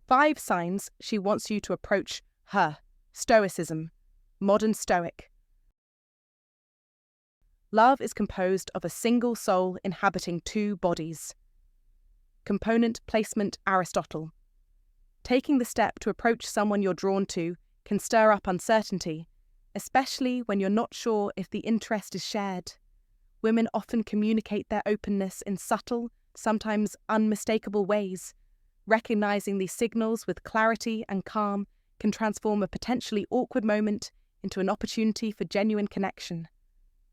5 signs she wants you to approach her. Stoicism, modern Stoic. Love is composed of a single soul inhabiting 2 bodies. Component placement Aristotle. Taking the step to approach someone you're drawn to can stir up uncertainty, especially when you're not sure if the interest is shared. Women often communicate their openness in subtle, sometimes unmistakable ways. Recognizing these signals with clarity and calm can transform a potentially awkward moment into an opportunity for genuine connection.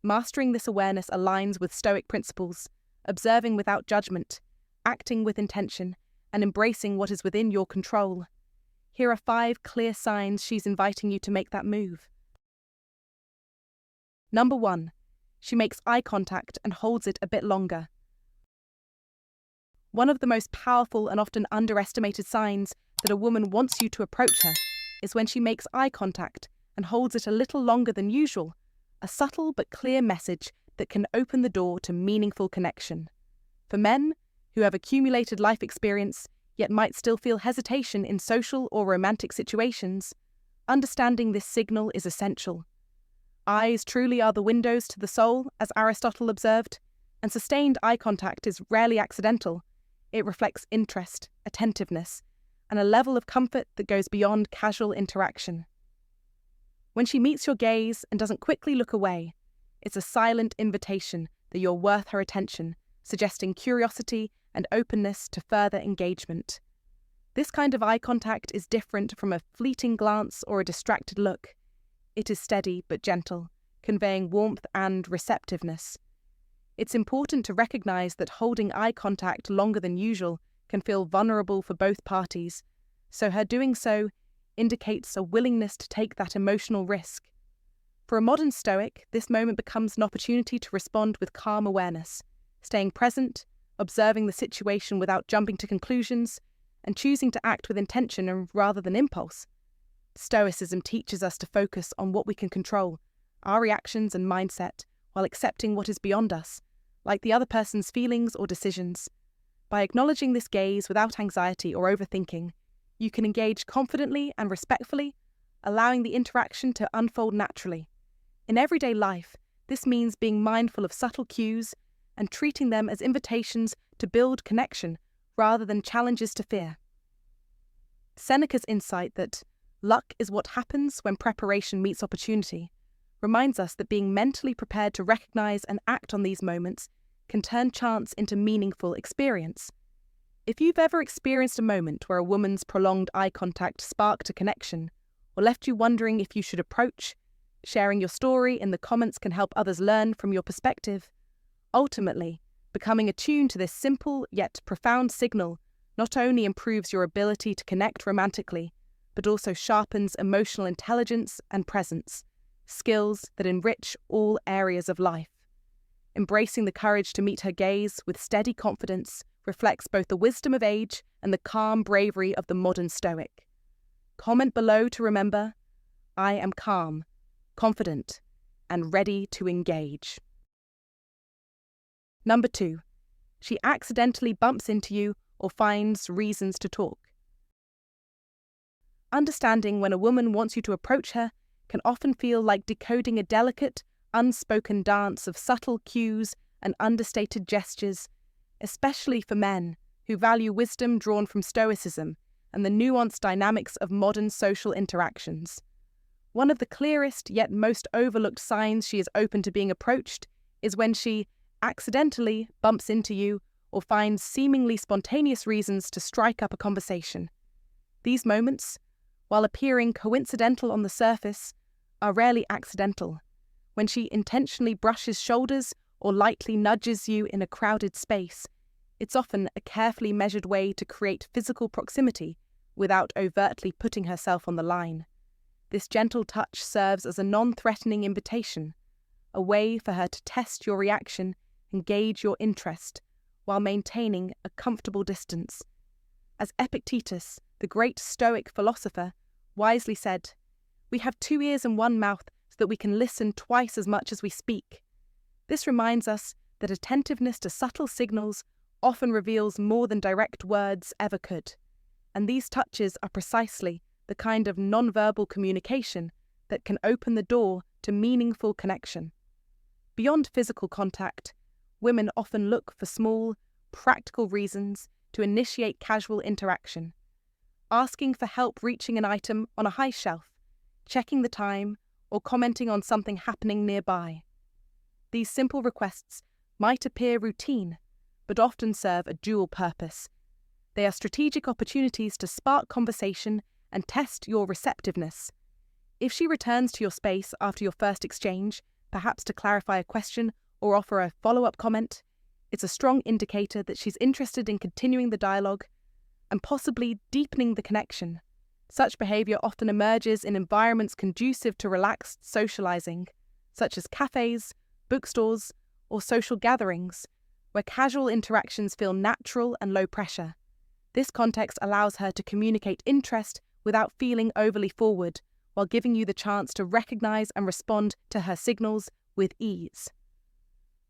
Mastering this awareness aligns with Stoic principles, observing without judgment, acting with intention, and embracing what is within your control. Here are 5 clear signs she's inviting you to make that move. Number 1. She makes eye contact and holds it a bit longer. One of the most powerful and often underestimated signs that a woman wants you to approach her is when she makes eye contact and holds it a little longer than usual, a subtle but clear message that can open the door to meaningful connection. For men who have accumulated life experience yet might still feel hesitation in social or romantic situations, understanding this signal is essential. Eyes truly are the windows to the soul, as Aristotle observed, and sustained eye contact is rarely accidental. It reflects interest, attentiveness, and a level of comfort that goes beyond casual interaction. When she meets your gaze and doesn't quickly look away, it's a silent invitation that you're worth her attention, suggesting curiosity and openness to further engagement. This kind of eye contact is different from a fleeting glance or a distracted look. It is steady but gentle, conveying warmth and receptiveness. It's important to recognize that holding eye contact longer than usual can feel vulnerable for both parties, so her doing so indicates a willingness to take that emotional risk. For a modern Stoic, this moment becomes an opportunity to respond with calm awareness, staying present, observing the situation without jumping to conclusions, and choosing to act with intention rather than impulse. Stoicism teaches us to focus on what we can control, our reactions and mindset, while accepting what is beyond us, like the other person's feelings or decisions. By acknowledging this gaze without anxiety or overthinking, you can engage confidently and respectfully, allowing the interaction to unfold naturally. In everyday life, this means being mindful of subtle cues and treating them as invitations to build connection rather than challenges to fear. Seneca's insight that luck is what happens when preparation meets opportunity reminds us that being mentally prepared to recognize and act on these moments can turn chance into meaningful experience. If you've ever experienced a moment where a woman's prolonged eye contact sparked a connection or left you wondering if you should approach, sharing your story in the comments can help others learn from your perspective. Ultimately, becoming attuned to this simple yet profound signal not only improves your ability to connect romantically, but also sharpens emotional intelligence and presence, skills that enrich all areas of life. Embracing the courage to meet her gaze with steady confidence reflects both the wisdom of age and the calm bravery of the modern Stoic. Comment below to remember, I am calm, confident, and ready to engage. Number 2. She accidentally bumps into you or finds reasons to talk. Understanding when a woman wants you to approach her can often feel like decoding a delicate, unspoken dance of subtle cues and understated gestures, especially for men who value wisdom drawn from Stoicism and the nuanced dynamics of modern social interactions. One of the clearest yet most overlooked signs she is open to being approached is when she accidentally bumps into you or finds seemingly spontaneous reasons to strike up a conversation. These moments, while appearing coincidental on the surface, are rarely accidental. When she intentionally brushes shoulders or lightly nudges you in a crowded space, it's often a carefully measured way to create physical proximity without overtly putting herself on the line. This gentle touch serves as a non-threatening invitation, a way for her to test your reaction and gauge your interest while maintaining a comfortable distance. As Epictetus, the great Stoic philosopher, wisely said, "We have 2 ears and 1 mouth so that we can listen twice as much as we speak." This reminds us that attentiveness to subtle signals often reveals more than direct words ever could. And these touches are precisely the kind of nonverbal communication that can open the door to meaningful connection. Beyond physical contact, women often look for small, practical reasons to initiate casual interaction. Asking for help reaching an item on a high shelf, checking the time, or commenting on something happening nearby. These simple requests might appear routine, but often serve a dual purpose. They are strategic opportunities to spark conversation and test your receptiveness. If she returns to your space after your first exchange, perhaps to clarify a question or offer a follow-up comment, it's a strong indicator that she's interested in continuing the dialogue and possibly deepening the connection. Such behavior often emerges in environments conducive to relaxed socializing, such as cafes, bookstores, or social gatherings, where casual interactions feel natural and low pressure. This context allows her to communicate interest without feeling overly forward, while giving you the chance to recognize and respond to her signals with ease.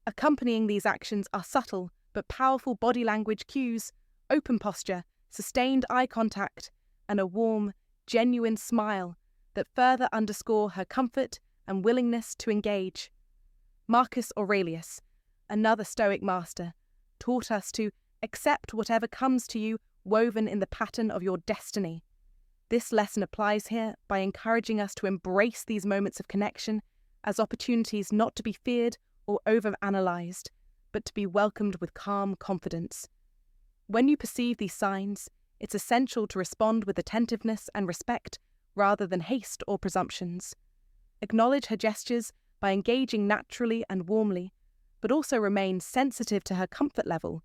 Accompanying these actions are subtle but powerful body language cues, open posture, sustained eye contact, and a warm, genuine smile that further underscore her comfort and willingness to engage. Marcus Aurelius, another Stoic master, taught us to accept whatever comes to you woven in the pattern of your destiny. This lesson applies here by encouraging us to embrace these moments of connection as opportunities not to be feared or overanalyzed, but to be welcomed with calm confidence. When you perceive these signs, it's essential to respond with attentiveness and respect rather than haste or presumptions. Acknowledge her gestures by engaging naturally and warmly, but also remain sensitive to her comfort level.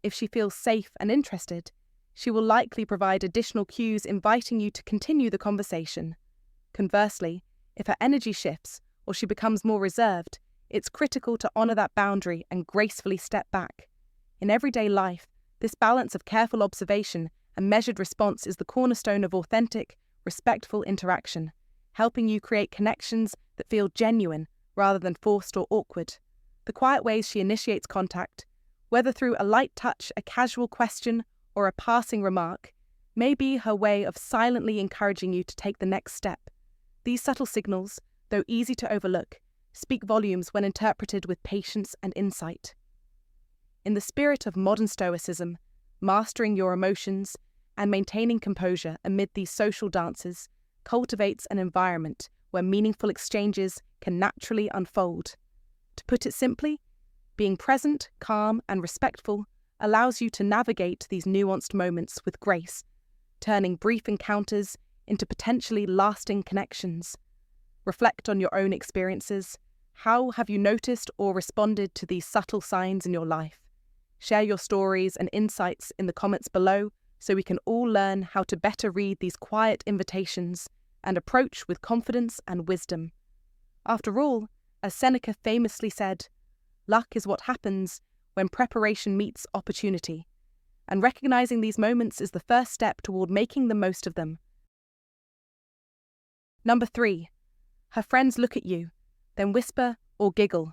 If she feels safe and interested, she will likely provide additional cues inviting you to continue the conversation. Conversely, if her energy shifts or she becomes more reserved, it's critical to honor that boundary and gracefully step back. In everyday life, this balance of careful observation and measured response is the cornerstone of authentic, respectful interaction, helping you create connections that feel genuine rather than forced or awkward. The quiet ways she initiates contact, whether through a light touch, a casual question, or a passing remark, may be her way of silently encouraging you to take the next step. These subtle signals, though easy to overlook, speak volumes when interpreted with patience and insight. In the spirit of modern Stoicism, mastering your emotions and maintaining composure amid these social dances cultivates an environment where meaningful exchanges can naturally unfold. To put it simply, being present, calm, and respectful allows you to navigate these nuanced moments with grace, turning brief encounters into potentially lasting connections. Reflect on your own experiences. How have you noticed or responded to these subtle signs in your life? Share your stories and insights in the comments below so we can all learn how to better read these quiet invitations and approach with confidence and wisdom. After all, as Seneca famously said, luck is what happens when preparation meets opportunity, and recognizing these moments is the first step toward making the most of them. Number 3. Her friends look at you, then whisper or giggle.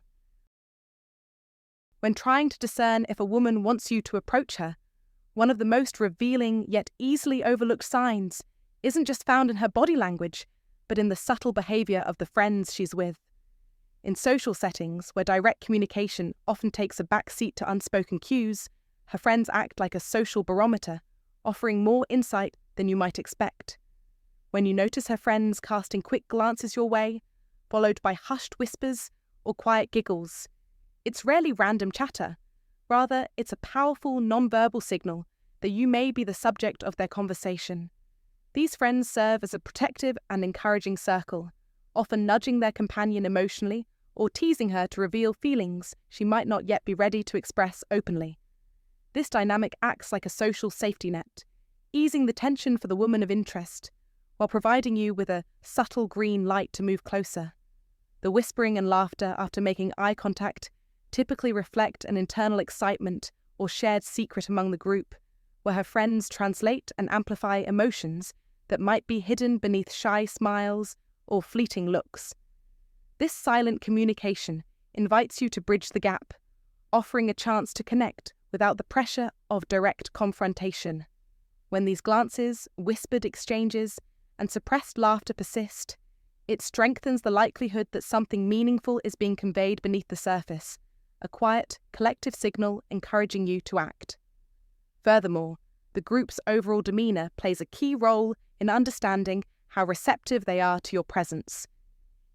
When trying to discern if a woman wants you to approach her, one of the most revealing yet easily overlooked signs isn't just found in her body language, but in the subtle behavior of the friends she's with. In social settings where direct communication often takes a back seat to unspoken cues, her friends act like a social barometer, offering more insight than you might expect. When you notice her friends casting quick glances your way, followed by hushed whispers or quiet giggles, it's rarely random chatter. Rather, it's a powerful non-verbal signal that you may be the subject of their conversation. These friends serve as a protective and encouraging circle, often nudging their companion emotionally or teasing her to reveal feelings she might not yet be ready to express openly. This dynamic acts like a social safety net, easing the tension for the woman of interest, while providing you with a subtle green light to move closer. The whispering and laughter after making eye contact typically reflect an internal excitement or shared secret among the group, where her friends translate and amplify emotions that might be hidden beneath shy smiles or fleeting looks. This silent communication invites you to bridge the gap, offering a chance to connect without the pressure of direct confrontation. When these glances, whispered exchanges, and suppressed laughter persist, it strengthens the likelihood that something meaningful is being conveyed beneath the surface, a quiet, collective signal encouraging you to act. Furthermore, the group's overall demeanor plays a key role in understanding how receptive they are to your presence.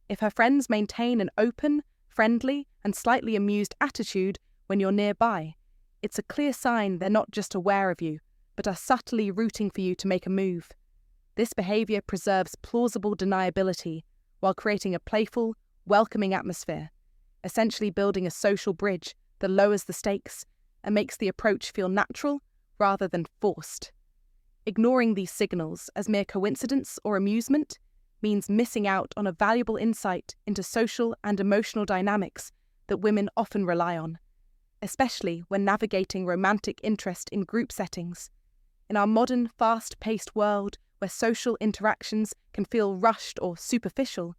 If her friends maintain an open, friendly, and slightly amused attitude when you're nearby, it's a clear sign they're not just aware of you, but are subtly rooting for you to make a move. This behavior preserves plausible deniability while creating a playful, welcoming atmosphere, essentially building a social bridge that lowers the stakes and makes the approach feel natural rather than forced. Ignoring these signals as mere coincidence or amusement means missing out on a valuable insight into social and emotional dynamics that women often rely on, especially when navigating romantic interest in group settings. In our modern, fast-paced world where social interactions can feel rushed or superficial,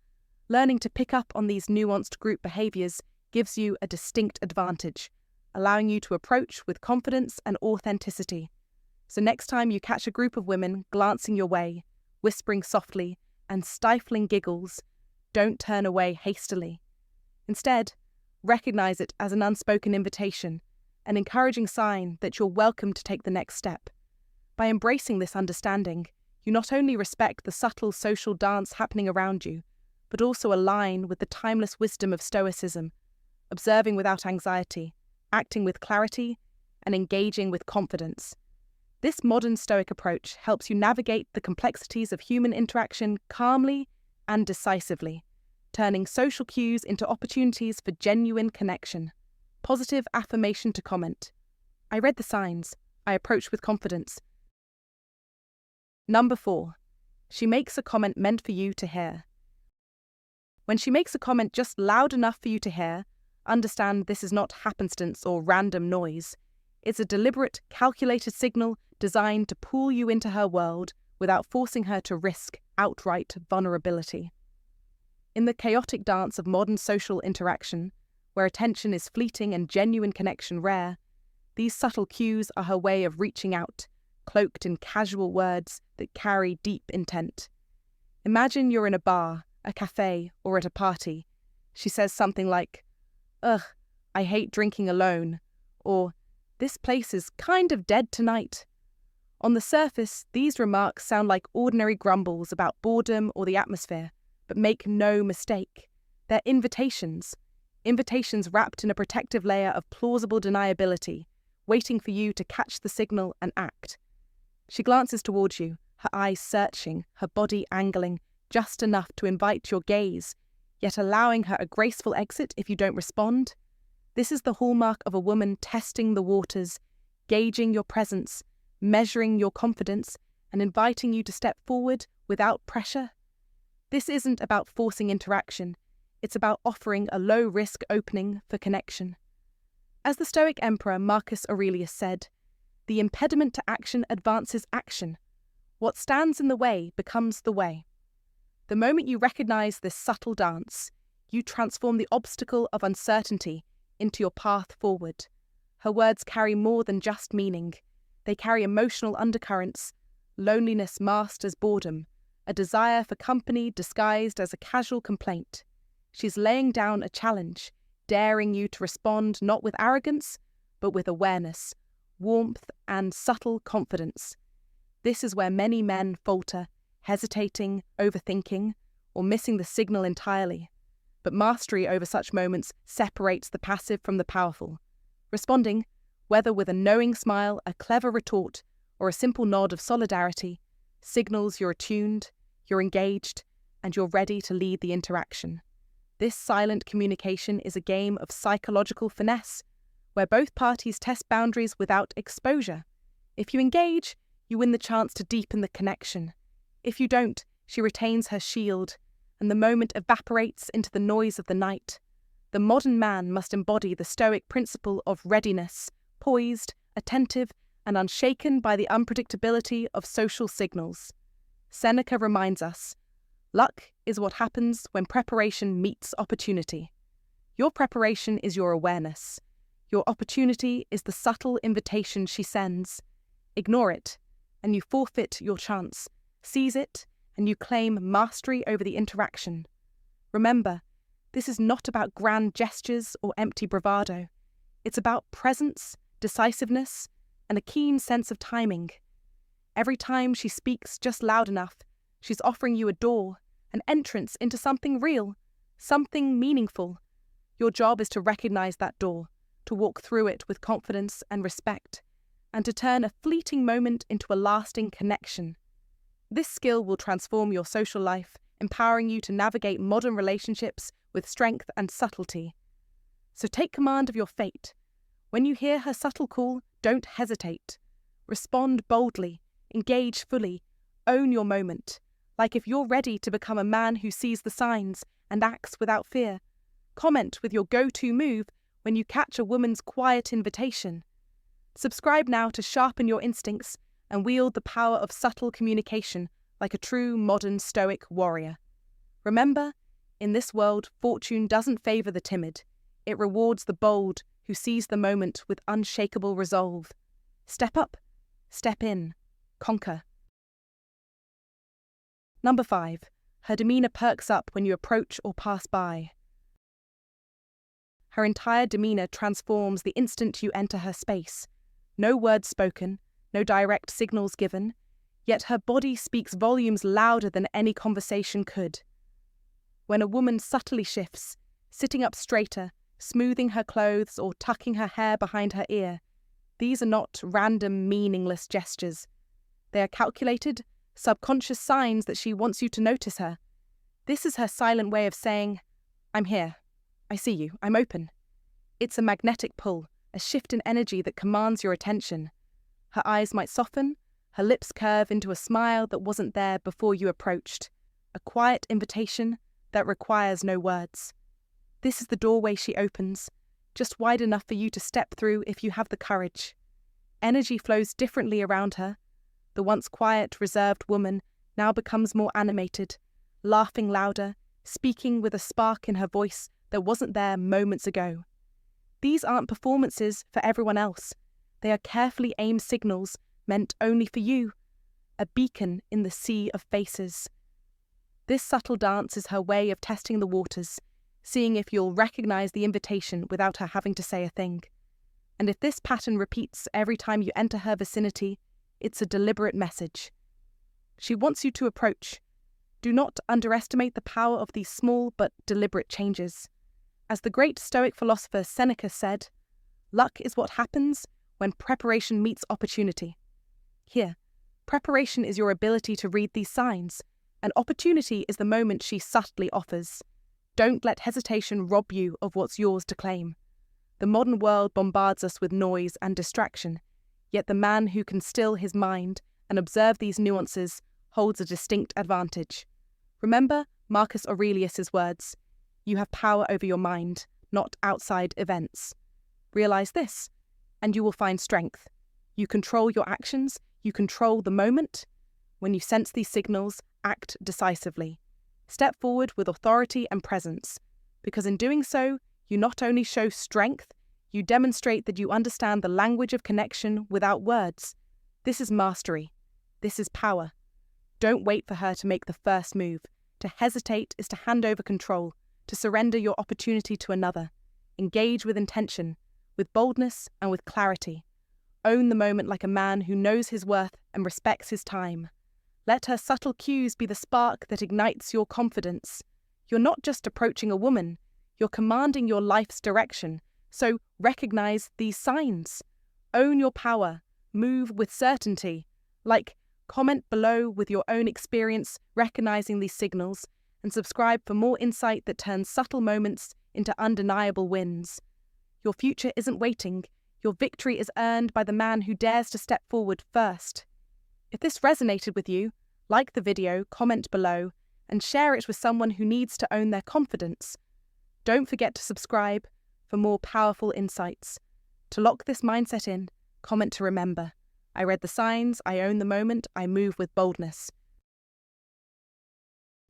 learning to pick up on these nuanced group behaviors gives you a distinct advantage, allowing you to approach with confidence and authenticity. So next time you catch a group of women glancing your way, whispering softly, and stifling giggles, don't turn away hastily. Instead, recognize it as an unspoken invitation, an encouraging sign that you're welcome to take the next step. By embracing this understanding, you not only respect the subtle social dance happening around you, but also align with the timeless wisdom of Stoicism, observing without anxiety, acting with clarity, and engaging with confidence. This modern Stoic approach helps you navigate the complexities of human interaction calmly and decisively, turning social cues into opportunities for genuine connection. Positive affirmation to comment. I read the signs. I approach with confidence. Number 4. She makes a comment meant for you to hear. When she makes a comment just loud enough for you to hear, understand this is not happenstance or random noise. It's a deliberate, calculated signal designed to pull you into her world without forcing her to risk outright vulnerability. In the chaotic dance of modern social interaction, where attention is fleeting and genuine connection rare, these subtle cues are her way of reaching out, cloaked in casual words that carry deep intent. Imagine you're in a bar, a cafe, or at a party. She says something like, "Ugh, I hate drinking alone," or "This place is kind of dead tonight." On the surface, these remarks sound like ordinary grumbles about boredom or the atmosphere, but make no mistake. They're invitations wrapped in a protective layer of plausible deniability, waiting for you to catch the signal and act. She glances towards you, her eyes searching, her body angling, just enough to invite your gaze, yet allowing her a graceful exit if you don't respond. This is the hallmark of a woman testing the waters, gauging your presence, measuring your confidence, and inviting you to step forward without pressure. This isn't about forcing interaction, it's about offering a low-risk opening for connection. As the Stoic emperor Marcus Aurelius said, "The impediment to action advances action. What stands in the way becomes the way." The moment you recognize this subtle dance, you transform the obstacle of uncertainty into your path forward. Her words carry more than just meaning. They carry emotional undercurrents, loneliness masked as boredom, a desire for company disguised as a casual complaint. She's laying down a challenge, daring you to respond not with arrogance, but with awareness, warmth, and subtle confidence. This is where many men falter, hesitating, overthinking, or missing the signal entirely. But mastery over such moments separates the passive from the powerful. Responding, whether with a knowing smile, a clever retort, or a simple nod of solidarity, signals you're attuned, you're engaged, and you're ready to lead the interaction. This silent communication is a game of psychological finesse, where both parties test boundaries without exposure. If you engage, you win the chance to deepen the connection. If you don't, she retains her shield, and the moment evaporates into the noise of the night. The modern man must embody the Stoic principle of readiness, poised, attentive, and unshaken by the unpredictability of social signals. Seneca reminds us, "Luck is what happens when preparation meets opportunity." Your preparation is your awareness. Your opportunity is the subtle invitation she sends. Ignore it, and you forfeit your chance. Seize it, and you claim mastery over the interaction. Remember, this is not about grand gestures or empty bravado. It's about presence, decisiveness, and a keen sense of timing. Every time she speaks just loud enough, she's offering you a door, an entrance into something real, something meaningful. Your job is to recognize that door, to walk through it with confidence and respect, and to turn a fleeting moment into a lasting connection. This skill will transform your social life, empowering you to navigate modern relationships with strength and subtlety. So take command of your fate. When you hear her subtle call, don't hesitate. Respond boldly, engage fully, own your moment. Like if you're ready to become a man who sees the signs and acts without fear. Comment with your go-to move when you catch a woman's quiet invitation. Subscribe now to sharpen your instincts and wield the power of subtle communication like a true modern Stoic warrior. Remember, in this world, fortune doesn't favour the timid. It rewards the bold who seize the moment with unshakable resolve. Step up, step in, conquer. Number 5. Her demeanor perks up when you approach or pass by. Her entire demeanor transforms the instant you enter her space. No words spoken, no direct signals given, yet her body speaks volumes louder than any conversation could. When a woman subtly shifts, sitting up straighter, smoothing her clothes or tucking her hair behind her ear, these are not random, meaningless gestures. They are calculated, subconscious signs that she wants you to notice her. This is her silent way of saying, "I'm here. I see you. I'm open." It's a magnetic pull, a shift in energy that commands your attention. Her eyes might soften, her lips curve into a smile that wasn't there before you approached, a quiet invitation that requires no words. This is the doorway she opens, just wide enough for you to step through if you have the courage. Energy flows differently around her. The once quiet, reserved woman now becomes more animated, laughing louder, speaking with a spark in her voice that wasn't there moments ago. These aren't performances for everyone else. They are carefully aimed signals meant only for you, a beacon in the sea of faces. This subtle dance is her way of testing the waters, seeing if you'll recognize the invitation without her having to say a thing. And if this pattern repeats every time you enter her vicinity, it's a deliberate message. She wants you to approach. Do not underestimate the power of these small but deliberate changes. As the great Stoic philosopher Seneca said, "Luck is what happens when preparation meets opportunity." Here, preparation is your ability to read these signs, and opportunity is the moment she subtly offers. Don't let hesitation rob you of what's yours to claim. The modern world bombards us with noise and distraction, yet the man who can still his mind and observe these nuances holds a distinct advantage. Remember Marcus Aurelius's words, "You have power over your mind, not outside events." Realize this, and you will find strength. You control your actions, you control the moment. When you sense these signals, act decisively. Step forward with authority and presence, because in doing so, you not only show strength, you demonstrate that you understand the language of connection without words. This is mastery. This is power. Don't wait for her to make the first move. To hesitate is to hand over control, to surrender your opportunity to another. Engage with intention, with boldness and with clarity. Own the moment like a man who knows his worth and respects his time. Let her subtle cues be the spark that ignites your confidence. You're not just approaching a woman, you're commanding your life's direction, so recognize these signs. Own your power, move with certainty. Comment below with your own experience recognizing these signals, and subscribe for more insight that turns subtle moments into undeniable wins. Your future isn't waiting, your victory is earned by the man who dares to step forward first. If this resonated with you, like the video, comment below, and share it with someone who needs to own their confidence. Don't forget to subscribe for more powerful insights. To lock this mindset in, comment to remember. I read the signs, I own the moment, I move with boldness.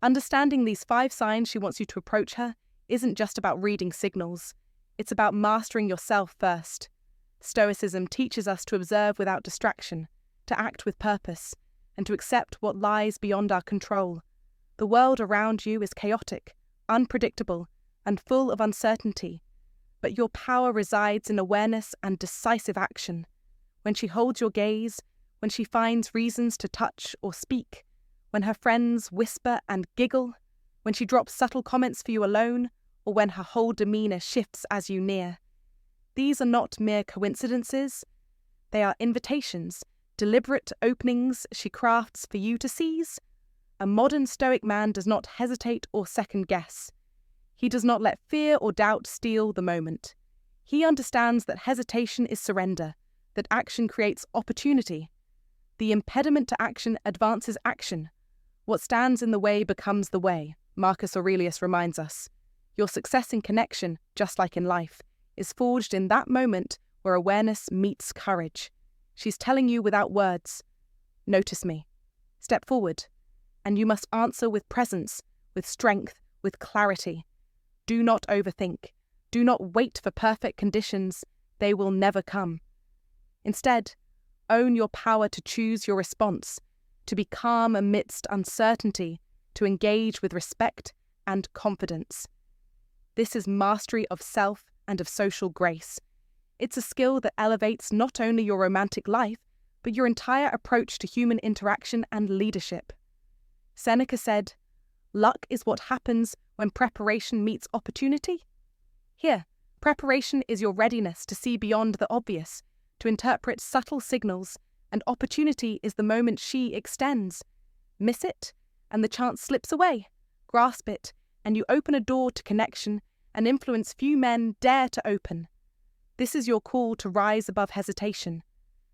Understanding these 5 signs she wants you to approach her isn't just about reading signals. It's about mastering yourself first. Stoicism teaches us to observe without distraction, to act with purpose, and to accept what lies beyond our control. The world around you is chaotic, unpredictable, and full of uncertainty, but your power resides in awareness and decisive action. When she holds your gaze, when she finds reasons to touch or speak, when her friends whisper and giggle, when she drops subtle comments for you alone, or when her whole demeanor shifts as you near. These are not mere coincidences. They are invitations, deliberate openings she crafts for you to seize. A modern Stoic man does not hesitate or second-guess. He does not let fear or doubt steal the moment. He understands that hesitation is surrender, that action creates opportunity. The impediment to action advances action. What stands in the way becomes the way, Marcus Aurelius reminds us. Your success in connection, just like in life, is forged in that moment where awareness meets courage. She's telling you without words, notice me, step forward, and you must answer with presence, with strength, with clarity. Do not overthink. Do not wait for perfect conditions. They will never come. Instead, own your power to choose your response, to be calm amidst uncertainty, to engage with respect and confidence. This is mastery of self and of social grace. It's a skill that elevates not only your romantic life, but your entire approach to human interaction and leadership. Seneca said, "Luck is what happens when preparation meets opportunity." Here, preparation is your readiness to see beyond the obvious, to interpret subtle signals, and opportunity is the moment she extends. Miss it, and the chance slips away. Grasp it, and you open a door to connection, an influence few men dare to open. This is your call to rise above hesitation,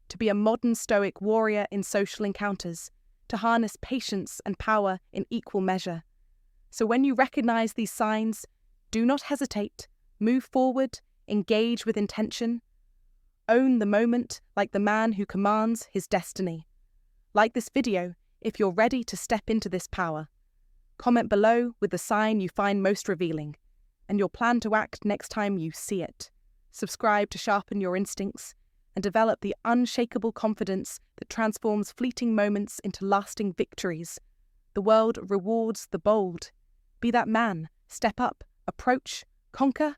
to be a modern Stoic warrior in social encounters, to harness patience and power in equal measure. So when you recognize these signs, do not hesitate, move forward, engage with intention. Own the moment like the man who commands his destiny. Like this video if you're ready to step into this power. Comment below with the sign you find most revealing, and your plan to act next time you see it. Subscribe to sharpen your instincts and develop the unshakable confidence that transforms fleeting moments into lasting victories. The world rewards the bold. Be that man. Step up, approach, conquer.